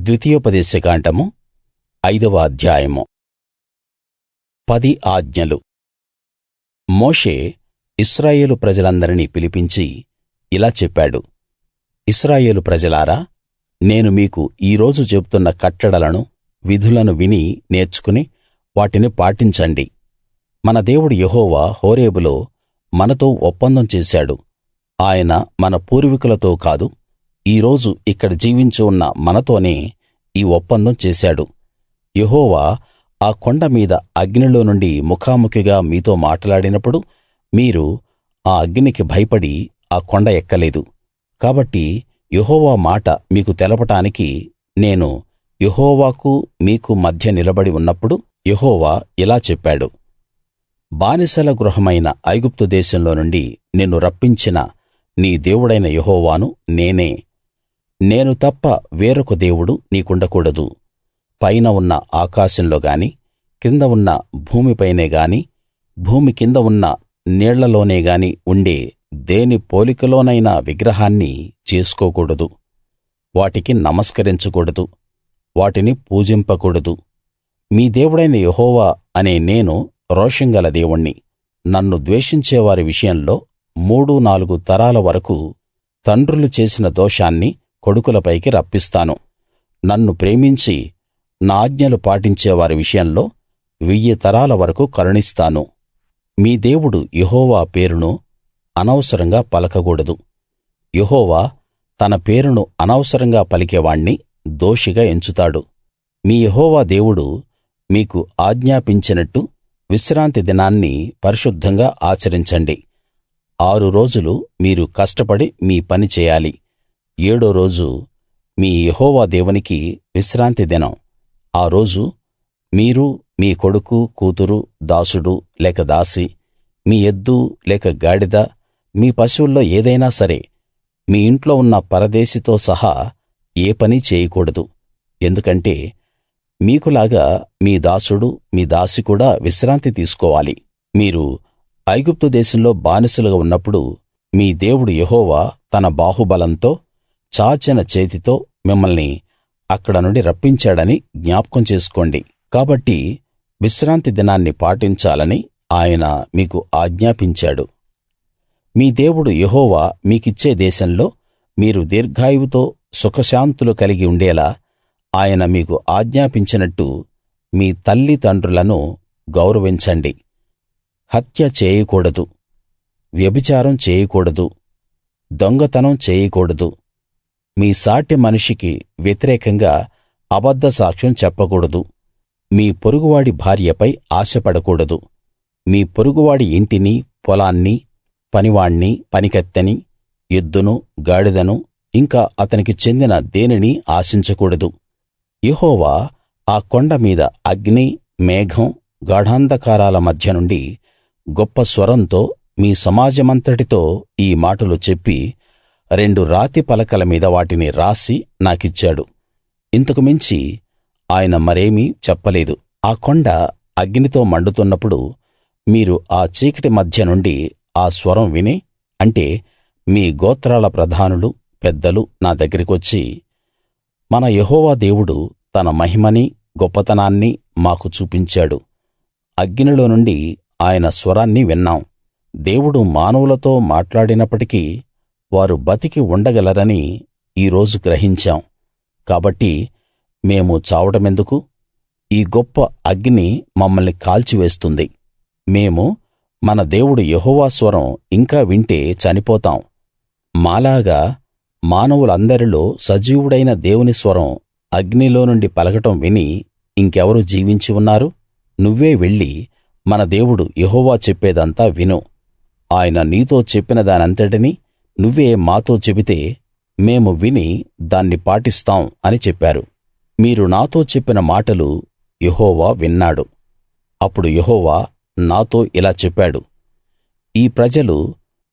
ద్వితీయోపదేశకాండము 5వ అధ్యాయము. 10 ఆజ్ఞలు. మోషే ఇశ్రాయేలు ప్రజలందరినీ పిలిపించి ఇలా చెప్పాడు: ఇశ్రాయేలు ప్రజలారా, నేను మీకు ఈ రోజు చెబుతున్న కట్టడలను, విధులను విని నేర్చుకుని వాటిని పాటించండి. మన దేవుడు యెహోవా హోరేబులో మనతో ఒప్పందం చేశాడు. ఆయన మన పూర్వీకులతో కాదు, ఈ రోజు ఇక్కడ జీవించి ఉన్న మనతోనే ఈ ఒప్పందం చేశాడు. యెహోవా ఆ కొండ మీద అగ్నిలో నుండి ముఖాముఖిగా మీతో మాట్లాడినప్పుడు మీరు ఆ అగ్నికి భయపడి ఆ కొండ ఎక్కలేదు. కాబట్టి యెహోవా మాట మీకు తెలపడానికి నేను యెహోవాకు మీకు మధ్య నిలబడి ఉన్నప్పుడు యెహోవా ఇలా చెప్పాడు: బానిసల గృహమైన ఐగుప్తు దేశంలో నుండి నిన్ను రప్పించిన నీ దేవుడైన యెహోవాను నేనే. నేను తప్ప వేరొక దేవుడు నీకుండకూడదు. పైన ఉన్న ఆకాశంలో గాని, కింద ఉన్న భూమిపైనే గాని, భూమి కింద ఉన్న నీళ్లలోనే గాని ఉండే దేని పోలికలోనైనా విగ్రహాన్ని చేసుకోకూడదు. వాటికి నమస్కరించకూడదు, వాటిని పూజింపకూడదు. మీ దేవుడైన యెహోవా అనే నేను రోషం గల దేవుణ్ణి. నన్ను ద్వేషించేవారి విషయంలో 3-4 తరాల వరకూ తండ్రులు చేసిన దోషాన్ని కొడుకులపైకి రప్పిస్తాను. నన్ను ప్రేమించి నా ఆజ్ఞలు పాటించేవారి విషయంలో 1000 తరాల వరకూ కరుణిస్తాను. మీ దేవుడు యెహోవా పేరును అనవసరంగా పలకకూడదు. యెహోవా తన పేరును అనవసరంగా పలికేవాణ్ణి దోషిగా ఎంచుతాడు. మీ యెహోవా దేవుడు మీకు ఆజ్ఞాపించినట్టు విశ్రాంతి దినాన్ని పరిశుద్ధంగా ఆచరించండి. 6 రోజులు మీరు కష్టపడి మీ పని చేయాలి. 7ో రోజు మీ యెహోవా దేవునికి విశ్రాంతి దినం. ఆ రోజు మీరు, మీ కొడుకు, కూతురు, దాసుడు లేక దాసి, మీ ఎద్దు లేక గాడిద, మీ పశువుల్లో ఏదైనా సరే, మీ ఇంట్లో ఉన్న పరదేశితో సహా ఏ పనీ చేయకూడదు. ఎందుకంటే మీకులాగా మీ దాసుడు, మీ దాసి కూడా విశ్రాంతి తీసుకోవాలి. మీరు ఐగుప్తు దేశంలో బానిసలుగా ఉన్నప్పుడు మీ దేవుడు యెహోవా తన బాహుబలంతో, చాచిన చేతితో మిమ్మల్ని అక్కడ నుండి రప్పించాడని జ్ఞాపకం చేసుకోండి. కాబట్టి విశ్రాంతి దినాన్ని పాటించాలని ఆయన మీకు ఆజ్ఞాపించాడు. మీ దేవుడు యెహోవా మీకిచ్చే దేశంలో మీరు దీర్ఘాయువుతో సుఖశాంతులు కలిగి ఉండేలా ఆయన మీకు ఆజ్ఞాపించినట్టు మీ తల్లిదండ్రులను గౌరవించండి. హత్య చేయకూడదు, వ్యభిచారం చేయకూడదు, దొంగతనం చేయకూడదు, మీ సాటి మనిషికి వ్యతిరేకంగా అబద్ధ సాక్ష్యం చెప్పకూడదు, మీ పొరుగువాడి భార్యపై ఆశపడకూడదు, మీ పొరుగువాడి ఇంటిని, పొలాన్ని, పనివాణ్ణి, పనికత్తెని, ఎద్దును, గాడిదను, ఇంకా అతనికి చెందిన దేనినీ ఆశించకూడదు. యెహోవా ఆ కొండ మీద అగ్ని, మేఘం, గాఢాంధకారాల మధ్య నుండి గొప్ప స్వరంతో మీ సమాజమంతటితో ఈ మాటలు చెప్పి 2 రాతి పలకల మీద వాటిని రాసి నాకిచ్చాడు. ఇంతకు మించి ఆయన మరేమీ చెప్పలేదు. ఆ కొండ అగ్నితో మండుతున్నప్పుడు మీరు ఆ చీకటి మధ్య నుండి ఆ స్వరం విని, అంటే మీ గోత్రాల ప్రధానులు, పెద్దలు నా దగ్గరికొచ్చి, మన యెహోవా దేవుడు తన మహిమని, గొప్పతనాన్ని మాకు చూపించాడు. అగ్నిలో నుండి ఆయన స్వరాన్ని విన్నాం. దేవుడు మానవులతో మాట్లాడినప్పటికీ వారు బతికి ఉండగలరని ఈ రోజు గ్రహించాం. కాబట్టి మేము చావడమెందుకు? ఈ గొప్ప అగ్ని మమ్మల్ని కాల్చివేస్తుంది. మేము మన దేవుడు యెహోవా స్వరం ఇంకా వింటే చనిపోతాం. మాలాగా మానవులందరిలో సజీవుడైన దేవుని స్వరం అగ్నిలో నుండి పలకడం విని ఇంకెవరు జీవించి ఉన్నారు? నువ్వే వెళ్లి మన దేవుడు యెహోవా చెప్పేదంతా విను. ఆయన నీతో చెప్పిన దానంతటినీ నువ్వే మాతో చెబితే మేము విని దాన్ని పాటిస్తాం అని చెప్పారు. మీరు నాతో చెప్పిన మాటలు యెహోవా విన్నాడు. అప్పుడు యెహోవా నాతో ఇలా చెప్పాడు: ఈ ప్రజలు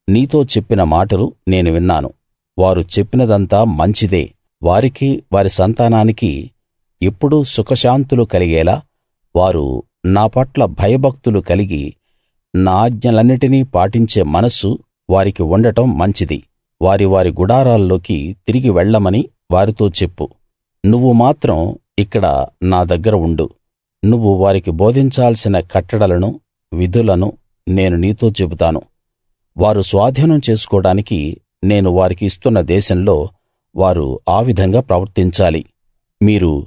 నీతో చెప్పిన మాటలు నేను విన్నాను. వారు చెప్పినదంతా మంచిదే. వారికి, వారి సంతానానికి ఎప్పుడూ సుఖశాంతులు కలిగేలా వారు నా పట్ల భయభక్తులు కలిగి నా ఆజ్ఞలన్నిటినీ పాటించే మనస్సు వారికి ఉండటం మంచిది. వారి వారి గుడారాల్లోకి తిరిగి వెళ్ళమని వారితో చెప్పు. నువ్వు మాత్రం ఇక్కడ నా దగ్గర ఉండు. నువ్వు వారికి బోధించాల్సిన కట్టడలను విధులను నేను నీతో చెబుతాను. వారు స్వాధీనం చేసుకోడానికి నేను వారికి ఇస్తున్న దేశంలో వారు ఆ విధంగా ప్రవర్తించాలి. మీరు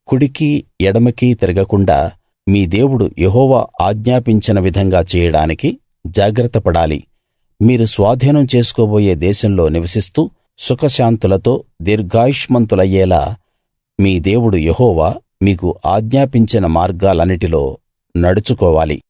కుడికి ఎడమకి తిరగకుండా మీ దేవుడు యెహోవా ఆజ్ఞాపించిన విధంగా చేయడానికి జాగ్రత్త పడాలి. మీరు స్వాధీనం చేసుకోబోయే దేశంలో నివసిస్తూ సుఖశాంతులతో దీర్ఘాయుష్మంతులయ్యేలా మీ దేవుడు యెహోవా మీకు ఆజ్ఞాపించిన మార్గాలన్నిటిలో నడుచుకోవాలి.